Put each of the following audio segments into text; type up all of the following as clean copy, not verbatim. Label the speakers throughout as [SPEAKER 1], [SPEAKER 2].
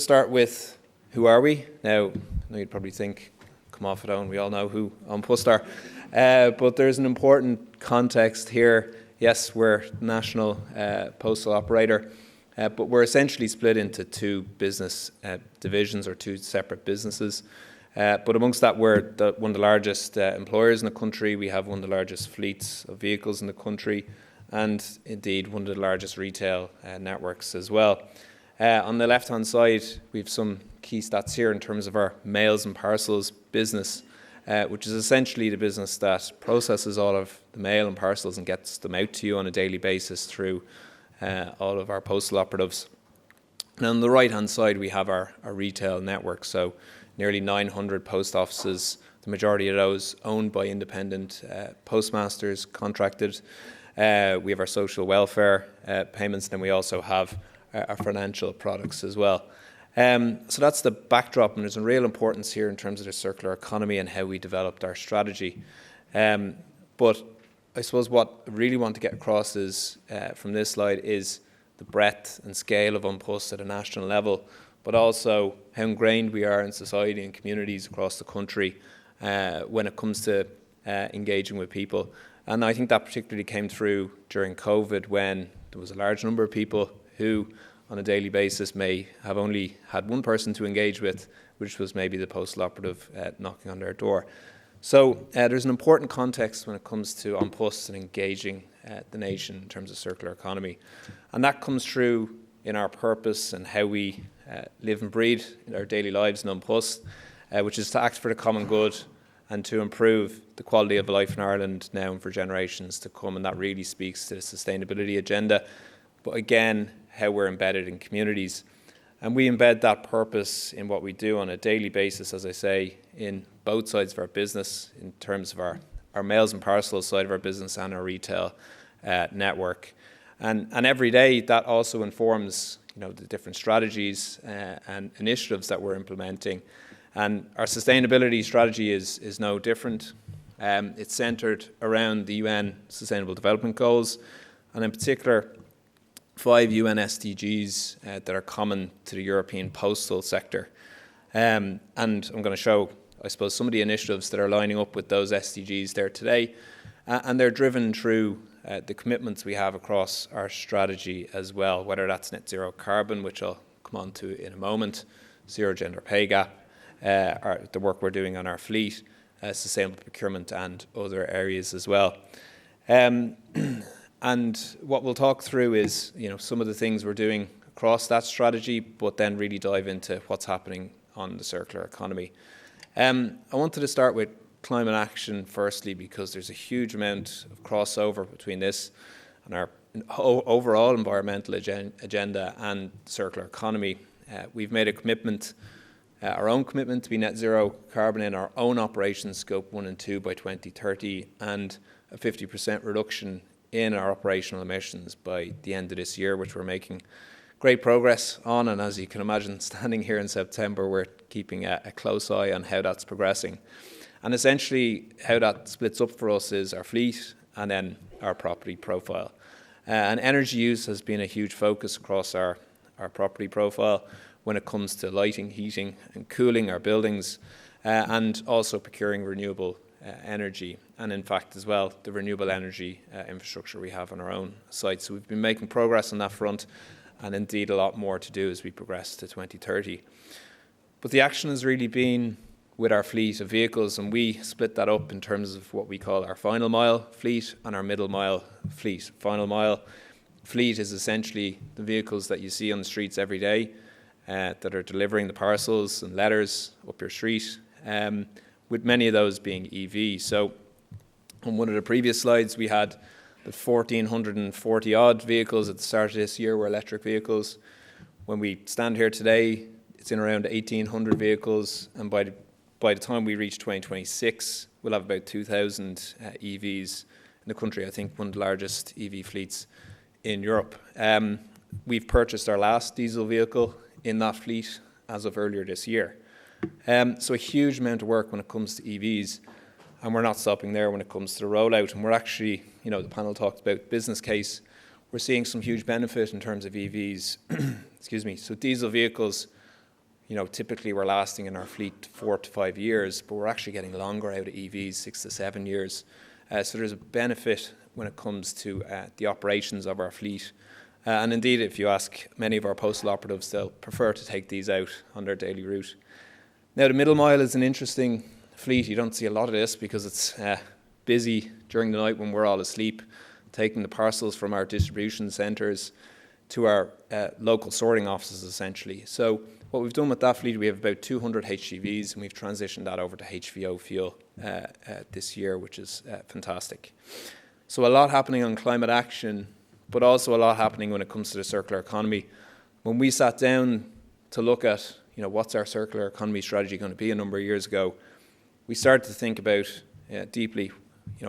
[SPEAKER 1] Start with who are we? Now, I know you'd probably think, come off it, Owen, we all know who An Post are. But there's an important context here. Yes, we're the national postal operator, but we're essentially split into two business divisions or two separate businesses. But amongst that, we're one of the largest employers in the country. We have one of the largest fleets of vehicles in the country, and indeed one of the largest retail networks as well. On the left-hand side, we have some key stats here in terms of our mails and parcels business, which is essentially the business that processes all of the mail and parcels and gets them out to you on a daily basis through all of our postal operatives. And on the right-hand side, we have our retail network, so nearly 900 post offices, the majority of those owned by independent postmasters, contracted. We have our social welfare payments, and then we also have our financial products as well. So that's the backdrop, and there's a real importance here in terms of the circular economy and how we developed our strategy. But I suppose what I really want to get across is, from this slide, is the breadth and scale of An Post at a national level, but also how ingrained we are in society and communities across the country when it comes to engaging with people. And I think that particularly came through during COVID, when there was a large number of people who on a daily basis may have only had one person to engage with, which was maybe the postal operative knocking on their door. So there's an important context when it comes to An Post and engaging the nation in terms of circular economy. And that comes through in our purpose and how we live and breathe in our daily lives in An Post, which is to act for the common good and to improve the quality of life in Ireland now and for generations to come. And that really speaks to the sustainability agenda, but again, how we're embedded in communities. And we embed that purpose in what we do on a daily basis, as I say, in both sides of our business, in terms of our mails and parcels side of our business and our retail network. And every day that also informs the different strategies and initiatives that we're implementing. And our sustainability strategy is no different. It's centred around the UN Sustainable Development Goals, and in particular 5 UN SDGs that are common to the European postal sector. And I'm going to show, I suppose, some of the initiatives that are lining up with those SDGs there today. And they're driven through the commitments we have across our strategy as well, whether that's net zero carbon, which I'll come on to in a moment, zero gender pay gap, the work we're doing on our fleet, sustainable procurement and other areas as well. And what we'll talk through is, some of the things we're doing across that strategy, but then really dive into what's happening on the circular economy. I wanted to start with climate action firstly, because there's a huge amount of crossover between this and our overall environmental agenda and circular economy. We've made a commitment, our own commitment, to be net zero carbon in our own operations, scope 1 and 2 by 2030, and a 50% reduction in our operational emissions by the end of this year, which we're making great progress on. And as you can imagine, standing here in September, we're keeping a close eye on how that's progressing. And essentially, how that splits up for us is our fleet and then our property profile. And energy use has been a huge focus across our property profile when it comes to lighting, heating and cooling our buildings, and also procuring renewable energy, and in fact as well the renewable energy infrastructure we have on our own site. So we've been making progress on that front, and indeed a lot more to do as we progress to 2030. But the action has really been with our fleet of vehicles, and we split that up in terms of what we call our final mile fleet and our middle mile fleet. Final mile fleet is essentially the vehicles that you see on the streets every day that are delivering the parcels and letters up your street, with many of those being EV. So on one of the previous slides, we had the 1,440 odd vehicles at the start of this year were electric vehicles. When we stand here today, it's in around 1,800 vehicles, and by the time we reach 2026, we'll have about 2,000 EVs in the country. I think one of the largest EV fleets in Europe. We've purchased our last diesel vehicle in that fleet as of earlier this year. So a huge amount of work when it comes to EVs, and we're not stopping there when it comes to the rollout. And we're actually, the panel talked about business case. We're seeing some huge benefit in terms of EVs. Excuse me. So diesel vehicles typically we're lasting in our fleet 4 to 5 years, but we're actually getting longer out of EVs, 6 to 7 years. So there's a benefit when it comes to the operations of our fleet. And indeed, if you ask many of our postal operatives, they'll prefer to take these out on their daily route. Now, the middle mile is an interesting fleet. You don't see a lot of this because it's busy during the night when we're all asleep, taking the parcels from our distribution centres to our local sorting offices, essentially. So what we've done with that fleet, we have about 200 HGVs, and we've transitioned that over to HVO fuel this year, which is fantastic. So a lot happening on climate action, but also a lot happening when it comes to the circular economy. When we sat down to look at, what's our circular economy strategy going to be a number of years ago, we started to think about deeply,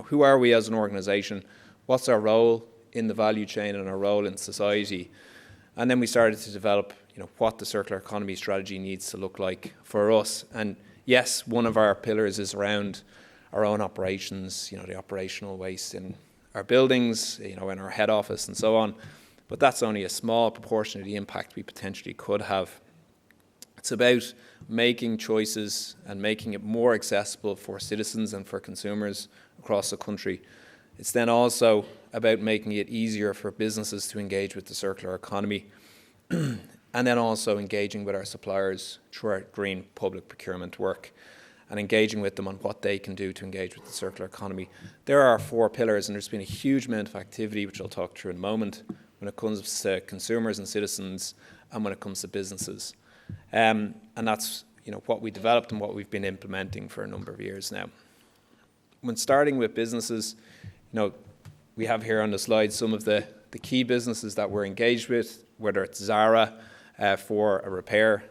[SPEAKER 1] who are we as an organisation? What's our role in the value chain and our role in society? And then we started to develop, what the circular economy strategy needs to look like for us. And yes, one of our pillars is around our own operations, the operational waste in our buildings, in our head office and so on. But that's only a small proportion of the impact we potentially could have. It's about making choices and making it more accessible for citizens and for consumers across the country. It's then also about making it easier for businesses to engage with the circular economy and then also engaging with our suppliers through our green public procurement work and engaging with them on what they can do to engage with the circular economy. There are our 4 pillars, and there's been a huge amount of activity, which I'll talk through in a moment, when it comes to consumers and citizens and when it comes to businesses. And that's what we developed and what we've been implementing for a number of years now. When starting with businesses, we have here on the slide some of the key businesses that we're engaged with, whether it's Zara for a repair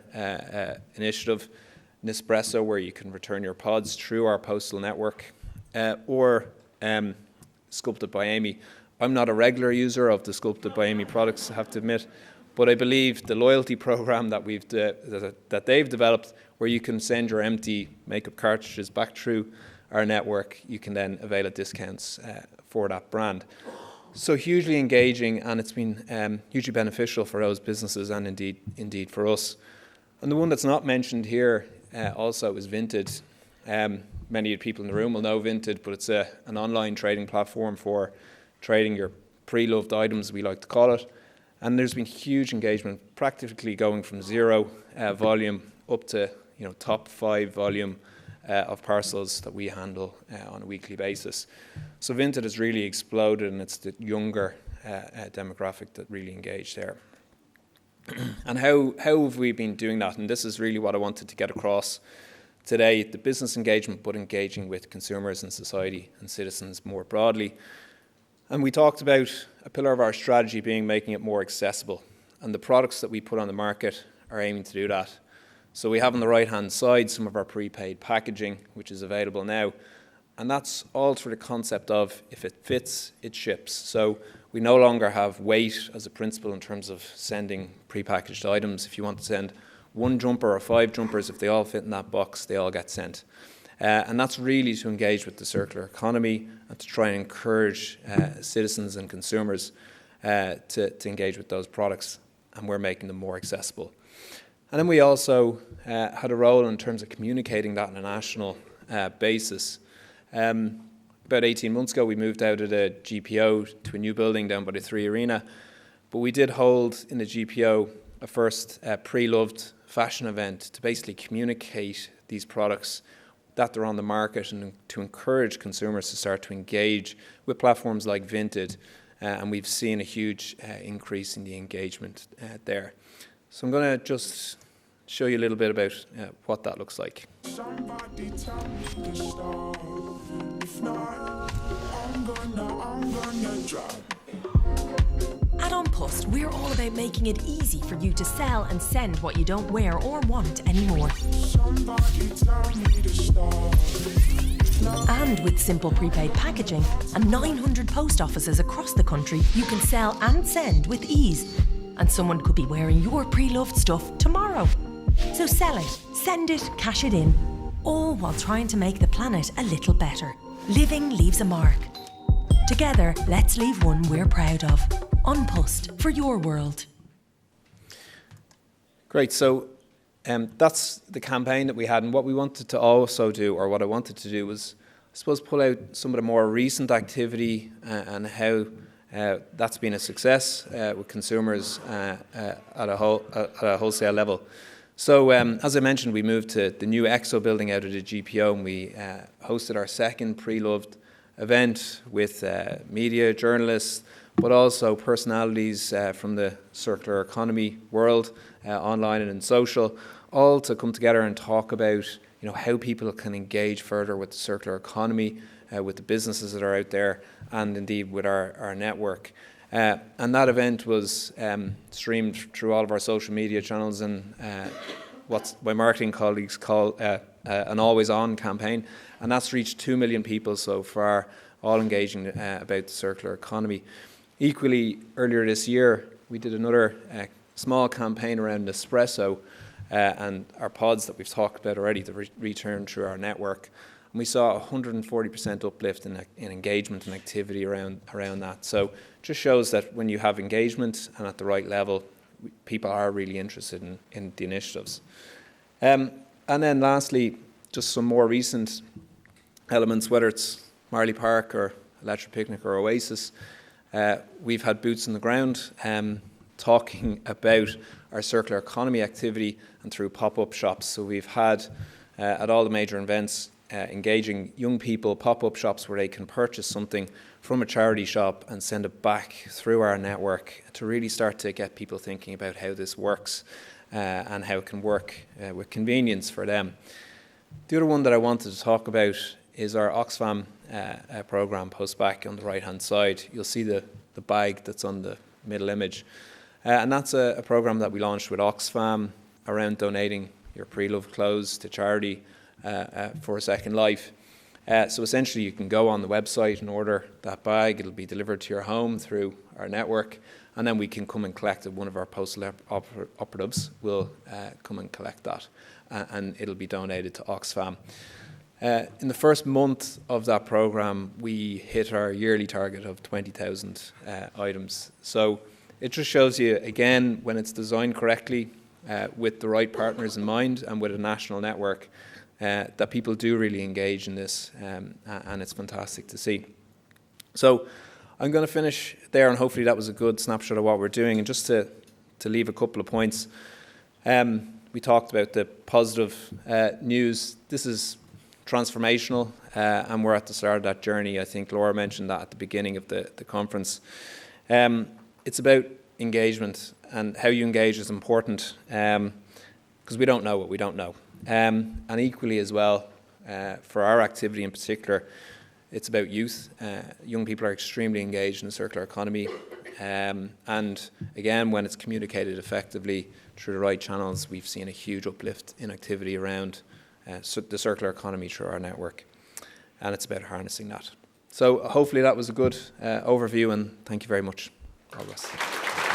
[SPEAKER 1] initiative, Nespresso, where you can return your pods through our postal network, or Sculpted by Amy. I'm not a regular user of the Sculpted by Amy products, I have to admit, but I believe the loyalty program that that they've developed, where you can send your empty makeup cartridges back through our network, you can then avail of discounts for that brand. So hugely engaging, and it's been hugely beneficial for those businesses and indeed for us. And the one that's not mentioned here also is Vinted. Many of the people in the room will know Vinted, but it's an online trading platform for trading your pre-loved items, we like to call it. And there's been huge engagement, practically going from 0 volume up to top 5 volume of parcels that we handle on a weekly basis. So Vinted has really exploded, and it's the younger demographic that really engage there. And how have we been doing that? And this is really what I wanted to get across today, the business engagement, but engaging with consumers and society and citizens more broadly. And we talked about a pillar of our strategy being making it more accessible. And the products that we put on the market are aiming to do that. So we have on the right-hand side some of our prepaid packaging, which is available now. And that's all through the concept of if it fits, it ships. So we no longer have weight as a principle in terms of sending prepackaged items. If you want to send 1 jumper or 5 jumpers, if they all fit in that box, they all get sent. And that's really to engage with the circular economy and to try and encourage citizens and consumers to engage with those products, and we're making them more accessible. And then we also had a role in terms of communicating that on a national basis. About 18 months ago, we moved out of the GPO to a new building down by the 3 Arena, but we did hold in the GPO a first pre-loved fashion event to basically communicate these products that they're on the market and to encourage consumers to start to engage with platforms like Vinted. And we've seen a huge increase in the engagement there. So I'm going to just show you a little bit about what that looks like. Somebody tell me to stop. If not, I'm gonna drop.
[SPEAKER 2] At On Post, we're all about making it easy for you to sell and send what you don't wear or want anymore. And with simple prepaid packaging and 900 post offices across the country, you can sell and send with ease. And someone could be wearing your pre-loved stuff tomorrow. So sell it, send it, cash it in, all while trying to make the planet a little better. Living leaves a mark. Together, let's leave one we're proud of. On Post, for your world.
[SPEAKER 1] Great. So that's the campaign that we had. And what we wanted to also do, or what I wanted to do, was, I suppose, pull out some of the more recent activity and how that's been a success with consumers at a wholesale level. So, as I mentioned, we moved to the new EXO building out of the GPO, and we hosted our second Pre-Loved event with media, journalists, but also personalities from the circular economy world, online and in social, all to come together and talk about, how people can engage further with the circular economy, with the businesses that are out there, and indeed with our network. And that event was streamed through all of our social media channels and what my marketing colleagues call an always-on campaign. And that's reached 2 million people so far, all engaging about the circular economy. Equally, earlier this year, we did another small campaign around Nespresso and our pods that we've talked about already, the return through our network. And we saw a 140% uplift in engagement and activity around that. So it just shows that when you have engagement and at the right level, people are really interested in the initiatives. And then lastly, just some more recent elements, whether it's Marley Park or Electric Picnic or Oasis, we've had boots on the ground talking about our circular economy activity and through pop-up shops. So we've had at all the major events engaging young people, pop-up shops where they can purchase something from a charity shop and send it back through our network to really start to get people thinking about how this works and how it can work with convenience for them. The other one that I wanted to talk about is our Oxfam programme, post back on the right-hand side. You'll see the bag that's on the middle image. And that's a programme that we launched with Oxfam around donating your pre-loved clothes to charity for a second life. So essentially you can go on the website and order that bag. It'll be delivered to your home through our network, and then we can come and collect it. One of our postal operatives will come and collect that, and it'll be donated to Oxfam. In the first month of that programme, we hit our yearly target of 20,000 items. So it just shows you, again, when it's designed correctly, with the right partners in mind and with a national network, that people do really engage in this, and it's fantastic to see. So I'm going to finish there, and hopefully that was a good snapshot of what we're doing. And just to leave a couple of points, we talked about the positive news. This is transformational, and we're at the start of that journey. I think Laura mentioned that at the beginning of the conference. It's about engagement, and how you engage is important, because we don't know what we don't know. And equally as well, for our activity in particular, it's about youth. Young people are extremely engaged in the circular economy. And again, when it's communicated effectively through the right channels, we've seen a huge uplift in activity around the circular economy through our network. And it's about harnessing that. So hopefully that was a good overview, and thank you very much. God bless.